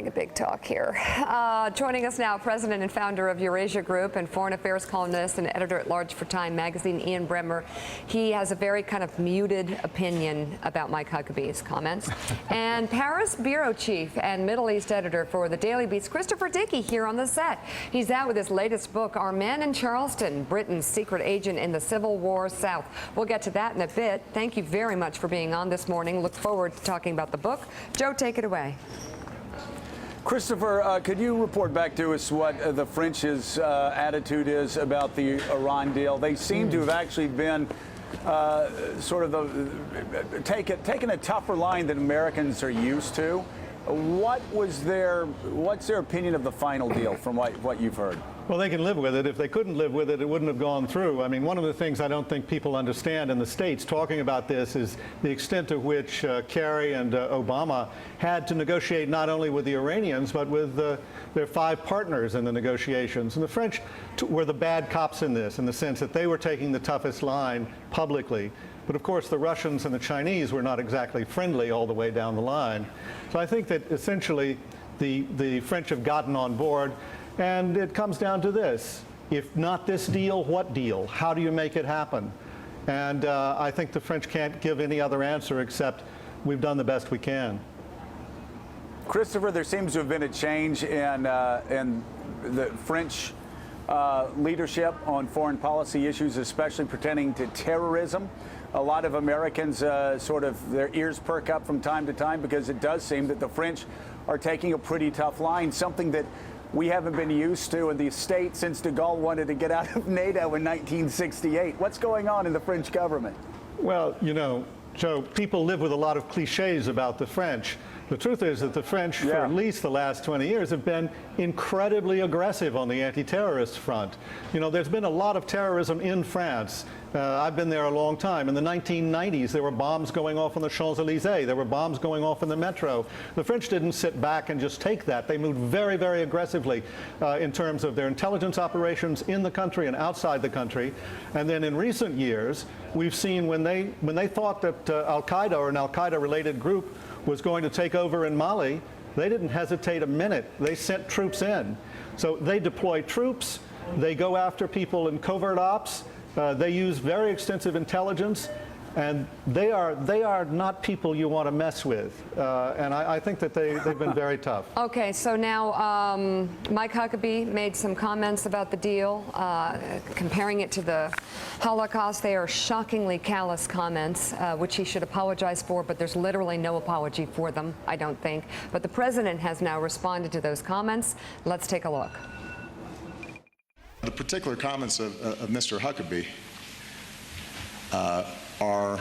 having a big talk here. Joining us now, president and founder of Eurasia Group and foreign affairs columnist and editor-at-large for Time magazine, Ian Bremmer. He has a very kind of muted opinion about Mike Huckabee's comments. And Paris bureau chief and Middle East editor for the Daily Beat's Christopher Dickey here on the set. He's out with his latest book, Our Men in Charleston, Britain's Secret Agent in the Civil War South. We'll get to that in a bit. Thank you very much for being on this morning. Look forward to talking about the book. Joe, take it away. Christopher, could you report back to us what the French's attitude is about the Iran deal? They seem to have actually been sort of taken a tougher line than Americans are used to. What's their opinion of the final deal from what you've heard? Well, they can live with it. If they couldn't live with it, it wouldn't have gone through. I mean, one of the things I don't think people understand in the States talking about this is the extent to which Kerry and Obama had to negotiate not only with the Iranians, but with their 5 partners in the negotiations. And the French were the bad cops in this, in the sense that they were taking the toughest line publicly. But of course, the Russians and the Chinese were not exactly friendly all the way down the line. So I think that essentially the French have gotten on board. And it comes down to this. If not this deal, what deal? How do you make it happen? And I think the French can't give any other answer except we've done the best we can. Christopher, there seems to have been a change in the French leadership on foreign policy issues, especially pertaining to terrorism. A lot of Americans sort of their ears perk up from time to time because it does seem that the French are taking a pretty tough line, something that we haven't been used to in the States since de Gaulle wanted to get out of NATO in 1968. What's going on in the French government? Well, you know, Joe, people live with a lot of cliches about the French. The truth is that the French, for at least the last 20 years, have been incredibly aggressive on the anti-terrorist front. You know, there's been a lot of terrorism in France. I've been there a long time. In the 1990s, there were bombs going off on the Champs-Élysées. There were bombs going off in the metro. The French didn't sit back and just take that. They moved very, very aggressively in terms of their intelligence operations in the country and outside the country. And then in recent years, we've seen when they thought that Al-Qaeda or an Al-Qaeda-related group was going to take over in Mali, they didn't hesitate a minute. They sent troops in. So they deploy troops. They go after people in covert ops. They use very extensive intelligence, and they are not people you want to mess with. And I think that they've been very tough. Okay, so now Mike Huckabee made some comments about the deal, comparing it to the Holocaust. They are shockingly callous comments, which he should apologize for, but there's literally no apology for them, I don't think. But the president has now responded to those comments. Let's take a look. The particular comments of Mr. Huckabee are, I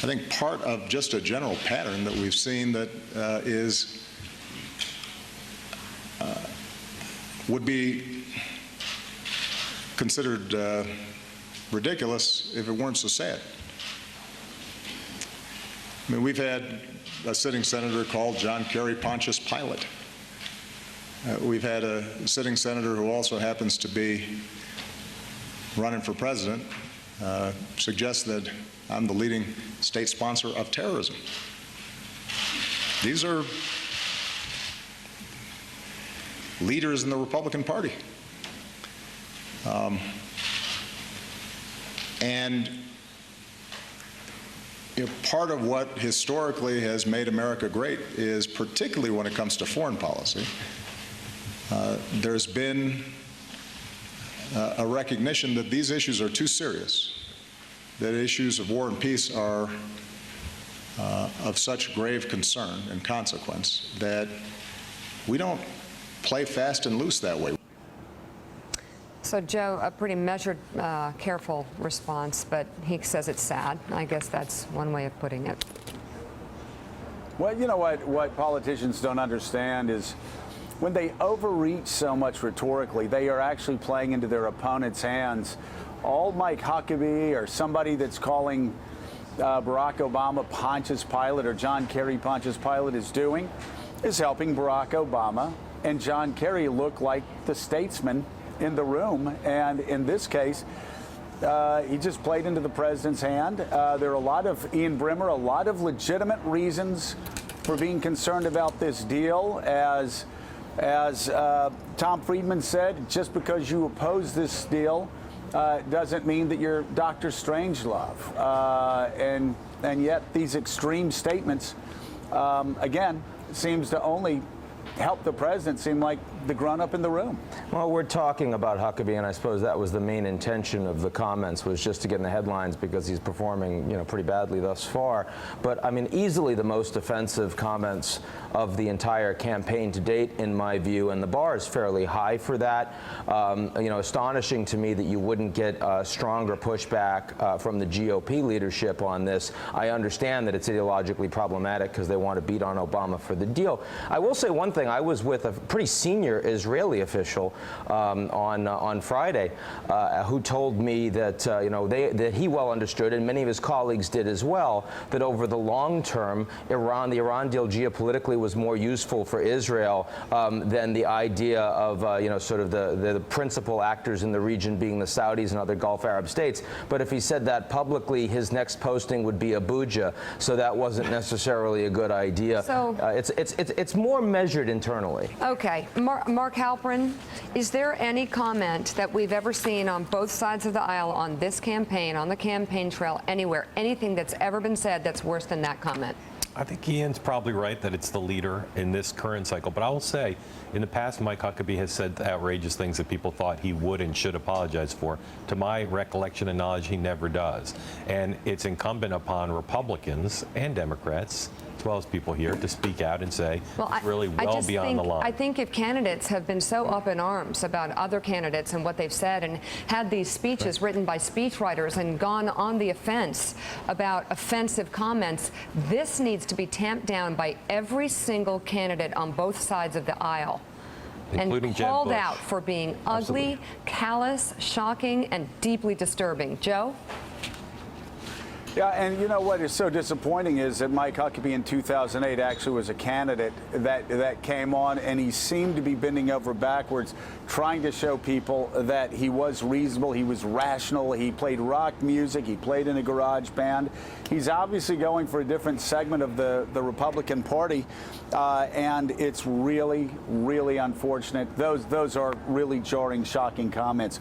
think, part of just a general pattern that we've seen that would be considered ridiculous if it weren't so sad. I mean, we've had a sitting senator called John Kerry Pontius Pilate. We've had a sitting senator who also happens to be running for president suggest that I'm the leading state sponsor of terrorism. These are leaders in the Republican Party. And you know, part of what historically has made America great is, particularly when it comes to foreign policy, there's been a recognition that these issues are too serious, that issues of war and peace are of such grave concern and consequence that we don't play fast and loose that way. So, Joe, a pretty measured, careful response, but he says it's sad. I guess that's one way of putting it. Well, you know what politicians don't understand is when they overreach so much rhetorically, they are actually playing into their opponent's hands. All Mike Huckabee or somebody that's calling Barack Obama Pontius Pilate or John Kerry Pontius Pilate is doing is helping Barack Obama and John Kerry look like the statesman in the room. And in this case, he just played into the president's hand. There are a lot of, Ian Bremmer, a lot of legitimate reasons for being concerned about this deal. As Tom Friedman said, just because you oppose this deal doesn't mean that you're Dr. Strangelove. And yet these extreme statements, again, seems to only help the president seem like the grown-up in the room. Well, we're talking about Huckabee, and I suppose that was the main intention of the comments, was just to get in the headlines because he's performing, pretty badly thus far. But I mean, easily the most offensive comments of the entire campaign to date, in my view, and the bar is fairly high for that. Astonishing to me that you wouldn't get stronger pushback from the GOP leadership on this. I understand that it's ideologically problematic because they want to beat on Obama for the deal. I will say one thing. I was with a pretty senior Israeli official on Friday who told me that that he well understood, and many of his colleagues did as well, that over the long term, the Iran deal geopolitically was more useful for Israel than the idea of sort of the principal actors in the region being the Saudis and other Gulf Arab states. But if he said that publicly, his next posting would be Abuja, so that wasn't necessarily a good idea. So it's more measured internally. Okay, Mark Halperin, is there any comment that we've ever seen on both sides of the aisle on this campaign, on the campaign trail, anywhere, anything that's ever been said that's worse than that comment? I think Ian's probably right that it's the leader in this current cycle. But I will say, in the past, Mike Huckabee has said outrageous things that people thought he would and should apologize for. To my recollection and knowledge, he never does. And it's incumbent upon Republicans and Democrats, as well as people here, to speak out and say it's really well beyond the line. I think if candidates have been so up in arms about other candidates and what they've said, and had these speeches written by speechwriters and gone on the offense about offensive comments, this needs to be tamped down by every single candidate on both sides of the aisle. Including and Jeb called Bush. out for being ugly, callous, shocking, and deeply disturbing. Joe? Yeah, and you know what is so disappointing is that Mike Huckabee in 2008 actually was a candidate that came on, and he seemed to be bending over backwards, trying to show people that he was reasonable, he was rational, he played rock music, he played in a garage band. He's obviously going for a different segment of the Republican Party, and it's really, really unfortunate. Those are really jarring, shocking comments.